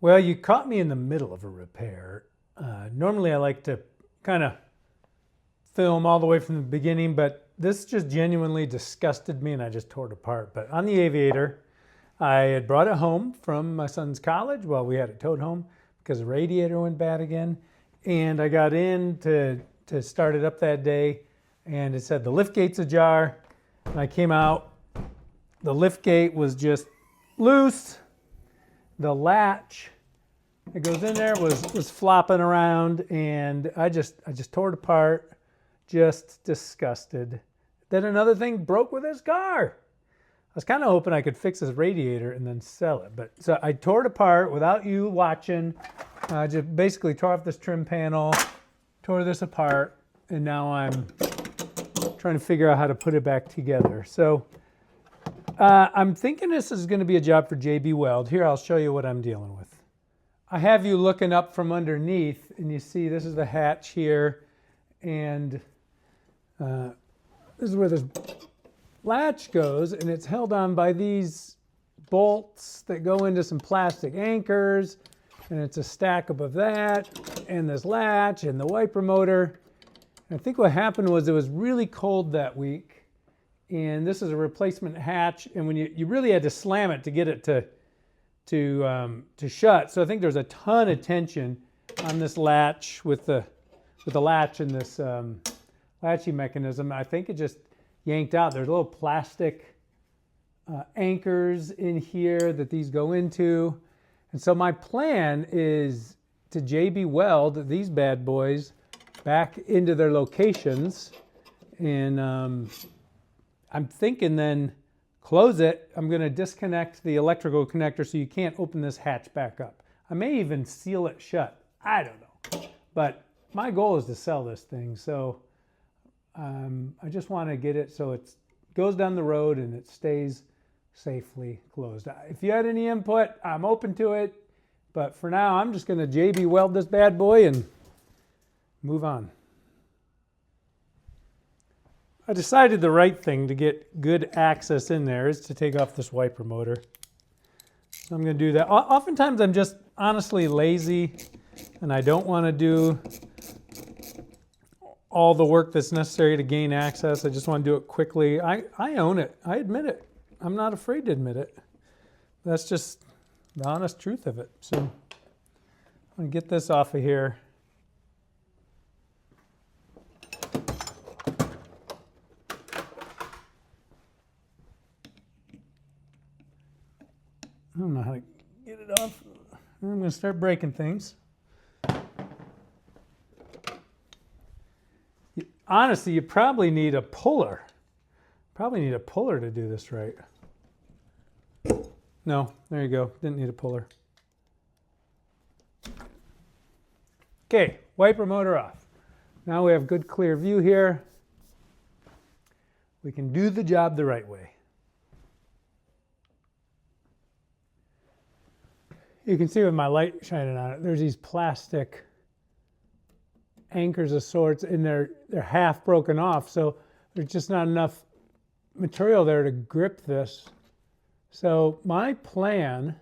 Well, you caught me in the middle of a repair. Normally I like to kind of film all the way from the beginning, but this just genuinely disgusted me and I just tore it apart. But on the Aviator, I had brought it home from my son's college. Well, we had it towed home because the radiator went bad again. And I got in to start it up that day and it said the lift gate's ajar. And I came out, the lift gate was just loose. The latch that goes in there was flopping around, and I just tore it apart, just disgusted. Then another thing broke with his car. I was kind of hoping I could fix his radiator and then sell it, but so I tore it apart without you watching. I just basically tore off this trim panel, tore this apart, and now I'm trying to figure out how to put it back together. So I'm thinking this is going to be a job for JB Weld. Here, I'll show you what I'm dealing with. I have you looking up from underneath, and you see this is the hatch here, and this is where this latch goes, and it's held on by these bolts that go into some plastic anchors, and it's a stack above that, and this latch, and the wiper motor. And I think what happened was it was really cold that week, and this is a replacement hatch, and when you really had to slam it to get it to shut. So I think there's a ton of tension on this latch with the latch and this latching mechanism. I think it just yanked out. There's little plastic anchors in here that these go into, and so my plan is to JB Weld these bad boys back into their locations, and I'm thinking then close it. I'm going to disconnect the electrical connector so you can't open this hatch back up. I may even seal it shut. I don't know. But my goal is to sell this thing. So I just want to get it so it goes down the road and it stays safely closed. If you had any input, I'm open to it. But for now, I'm just going to JB Weld this bad boy and move on. I decided the right thing to get good access in there is to take off this wiper motor. So I'm going to do that. Oftentimes I'm just honestly lazy and I don't want to do all the work that's necessary to gain access. I just want to do it quickly. I own it. I admit it. I'm not afraid to admit it. That's just the honest truth of it. So I'm going to get this off of here. I don't know how to get it off. I'm going to start breaking things. Honestly, you probably need a puller. Probably need a puller to do this right. No, there you go. Didn't need a puller. Okay, wiper motor off. Now we have good clear view here. We can do the job the right way. You can see with my light shining on it, there's these plastic anchors of sorts, and they're half broken off, so there's just not enough material there to grip this. So my plan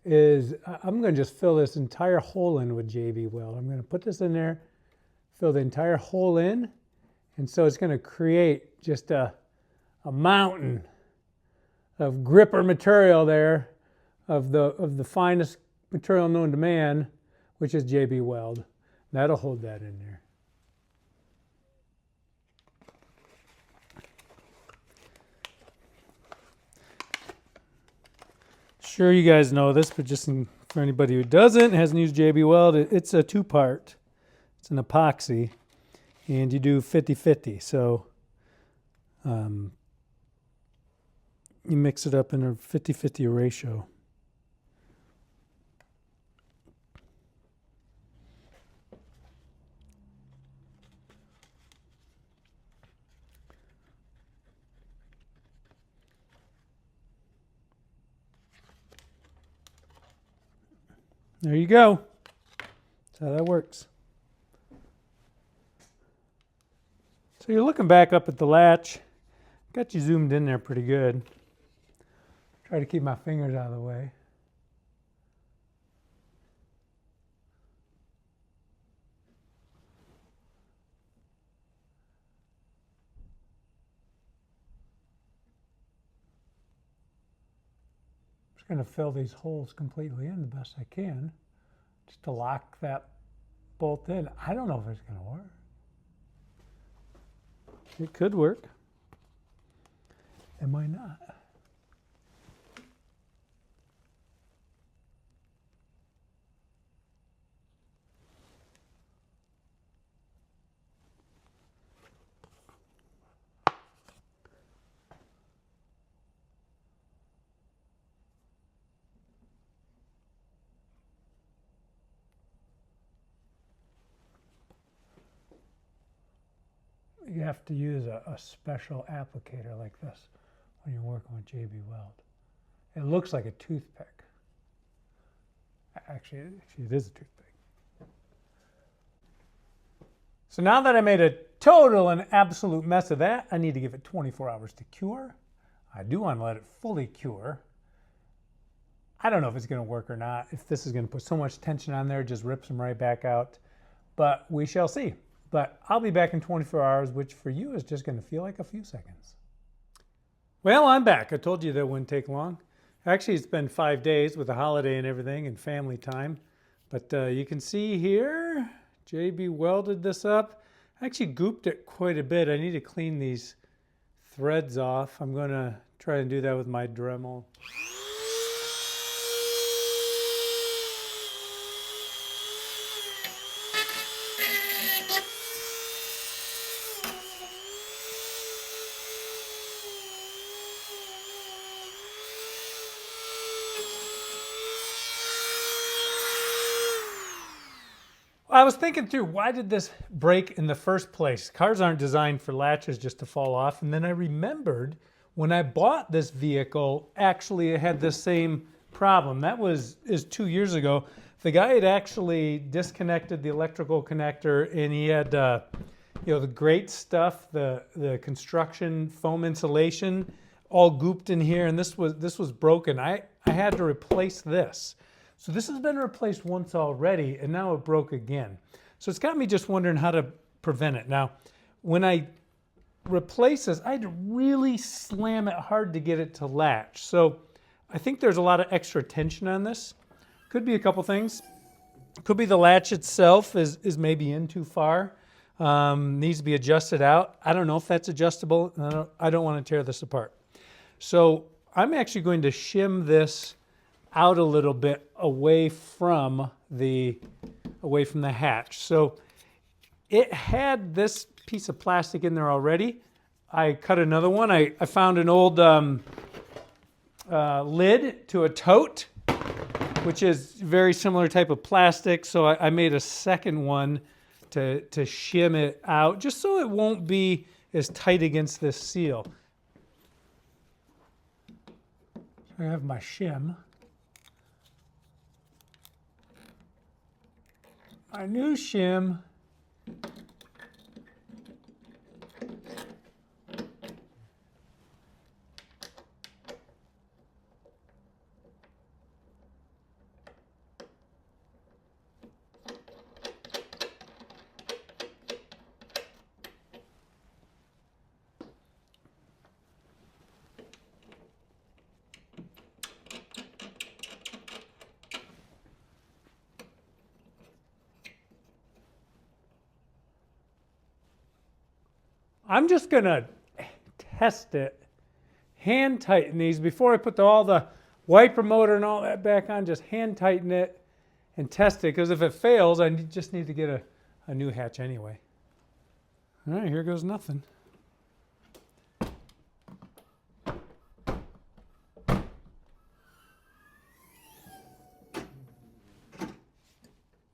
is I'm going to just fill this entire hole in with JB Weld. I'm going to put this in there, fill the entire hole in, and so it's going to create just a mountain of gripper material there, of the finest material known to man, which is JB Weld. That'll hold that in there. Sure, you guys know this, but just for anybody who doesn't, hasn't used JB Weld, it's a two-part. It's an epoxy, and you do 50-50. So you mix it up in a 50-50 ratio. There you go. That's how that works. So you're looking back up at the latch. Got you zoomed in there pretty good. Try to keep my fingers out of the way. just going to fill these holes completely in the best I can, just to lock that bolt in. I don't know if it's going to work. It could work. It might not. You have to use a special applicator like this when you're working with JB Weld. It looks like a toothpick. Actually, it is a toothpick. So now that I made a total and absolute mess of that, I need to give it 24 hours to cure. I do want to let it fully cure. I don't know if it's going to work or not. If this is going to put so much tension on there, it just rips them right back out. But we shall see. But I'll be back in 24 hours, which for you is just going to feel like a few seconds. Well, I'm back. I told you that wouldn't take long. Actually, it's been 5 days with a holiday and everything and family time. But you can see here, JB welded this up. I actually gooped it quite a bit. I need to clean these threads off. I'm going to try and do that with my Dremel. I was thinking through, why did this break in the first place? Cars aren't designed for latches just to fall off. And then I remembered when I bought this vehicle, actually it had the same problem. That is 2 years ago. The guy had actually disconnected the electrical connector, and he had the great stuff, the construction foam insulation all gooped in here, and this was broken. I had to replace this. So this has been replaced once already, and now it broke again. So it's got me just wondering how to prevent it. Now, when I replace this, I had to really slam it hard to get it to latch. So I think there's a lot of extra tension on this. Could be a couple things. Could be the latch itself is maybe in too far. Needs to be adjusted out. I don't know if that's adjustable. I don't want to tear this apart. So I'm actually going to shim this out a little bit away from the hatch. So it had this piece of plastic in there already. I cut another one. I found an old lid to a tote, which is very similar type of plastic. So I made a second one to shim it out, just so it won't be as tight against this seal. I have my shim. My new shim. I'm just going to test it, hand tighten these before I put all the wiper motor and all that back on. Just hand tighten it and test it, because if it fails, I just need to get a new hatch anyway. All right, here goes nothing.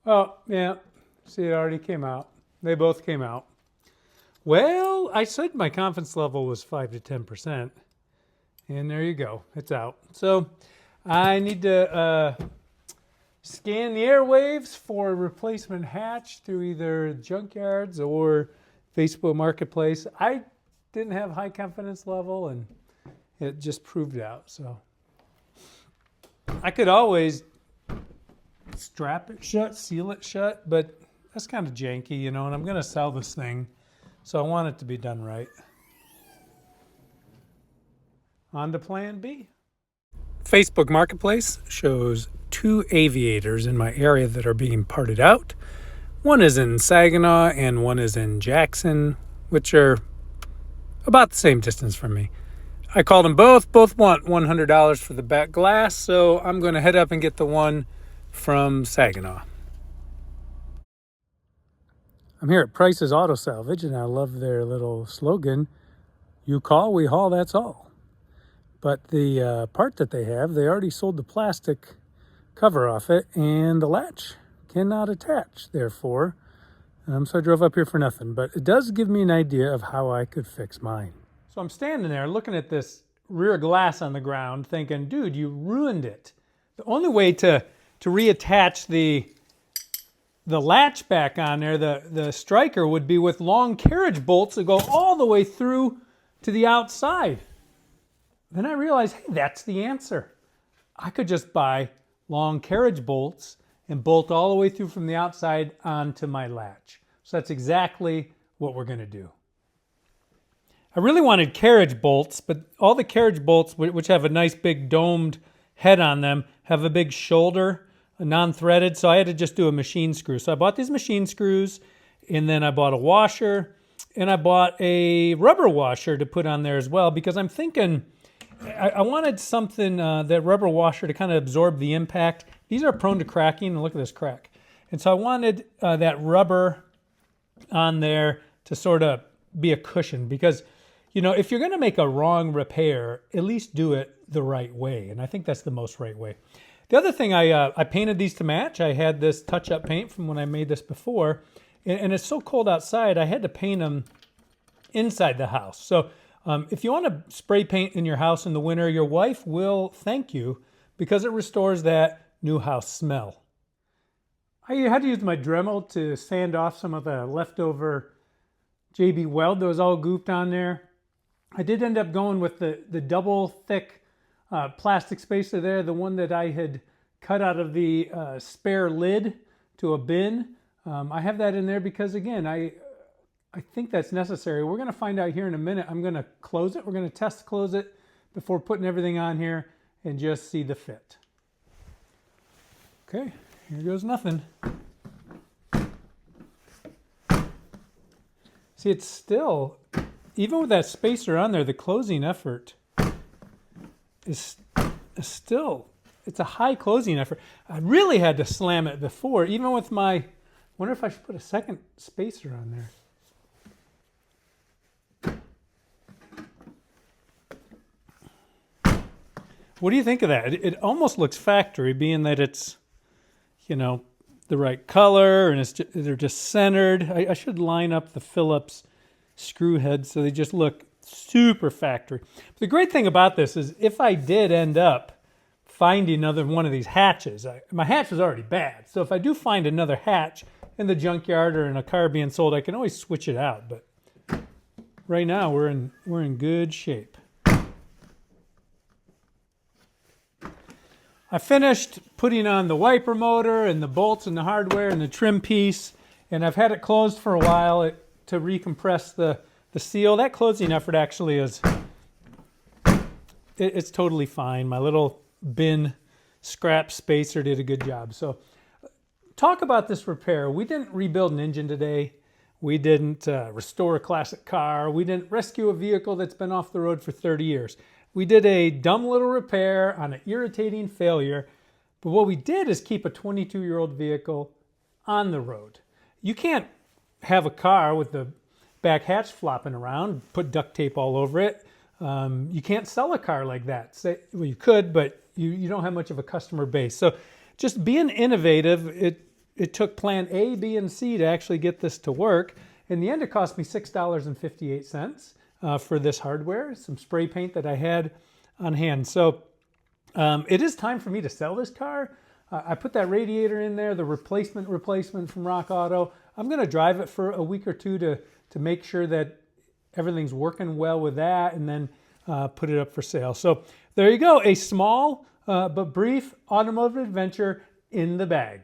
Oh, yeah, see, it already came out. They both came out. Well, I said my confidence level was 5 to 10%, and there you go. It's out. So I need to scan the airwaves for a replacement hatch through either junkyards or Facebook Marketplace. I didn't have high confidence level, and it just proved out. So I could always strap it shut, seal it shut, but that's kind of janky, you know, and I'm going to sell this thing. So I want it to be done right. On to plan B. Facebook Marketplace shows 2 Aviators in my area that are being parted out. One is in Saginaw and one is in Jackson, which are about the same distance from me. I called them both. Both want $100 for the back glass, so I'm going to head up and get the one from Saginaw. I'm here at Price's Auto Salvage, and I love their little slogan, "You call, we haul, that's all." But the part that they have, they already sold the plastic cover off it, and the latch cannot attach, therefore. So I drove up here for nothing, but it does give me an idea of how I could fix mine. So I'm standing there looking at this rear glass on the ground thinking, dude, you ruined it. The only way to reattach the latch back on there, the striker, would be with long carriage bolts that go all the way through to the outside. Then I realized, hey, that's the answer. I could just buy long carriage bolts and bolt all the way through from the outside onto my latch. So that's exactly what we're going to do. I really wanted carriage bolts, but all the carriage bolts, which have a nice big domed head on them, have a big shoulder, non-threaded, so I had to just do a machine screw. So I bought these machine screws, and then I bought a washer, and I bought a rubber washer to put on there as well, because I'm thinking I wanted something, that rubber washer, to kind of absorb the impact. These are prone to cracking, and look at this crack. And so I wanted that rubber on there to sort of be a cushion, because, you know, if you're going to make a wrong repair, at least do it the right way. And I think that's the most right way. The other thing, I painted these to match. I had this touch-up paint from when I made this before, and it's so cold outside, I had to paint them inside the house. So if you want to spray paint in your house in the winter, your wife will thank you, because it restores that new house smell. I had to use my Dremel to sand off some of the leftover JB Weld that was all gooped on there. I did end up going with the double thick plastic spacer there, the one that I had cut out of the spare lid to a bin. I have that in there because, again, I think that's necessary. We're going to find out here in a minute. I'm going to close it. We're going to test close it before putting everything on here and just see the fit. Okay, here goes nothing. See, it's still, even with that spacer on there, the closing effort is still, it's a high closing effort. I really had to slam it before, even with my, wonder if I should put a second spacer on there. What do you think of that? It almost looks factory, being that it's, you know, the right color, and they're just centered. I should line up the Phillips screw heads so they just look super factory. But the great thing about this is, if I did end up finding another one of these hatches, my hatch was already bad. So if I do find another hatch in the junkyard or in a car being sold, I can always switch it out. But right now we're in good shape. I finished putting on the wiper motor and the bolts and the hardware and the trim piece, and I've had it closed for a while to recompress the seal. That closing effort actually is, it's totally fine. My little bin scrap spacer did a good job. So talk about this repair. We didn't rebuild an engine today. We didn't restore a classic car. We didn't rescue a vehicle that's been off the road for 30 years. We did a dumb little repair on an irritating failure, but what we did is keep a 22-year-old vehicle on the road. You can't have a car with the back hatch flopping around, put duct tape all over it. You can't sell a car like that. Well, you could, but you don't have much of a customer base. So just being innovative, it took plan A, B, and C to actually get this to work. In the end, it cost me $6.58. For this hardware, some spray paint that I had on hand. So it is time for me to sell this car. I put that radiator in there, the replacement from Rock Auto. I'm going to drive it for a week or two to make sure that everything's working well with that, and then put it up for sale. So there you go, a small but brief automotive adventure in the bag.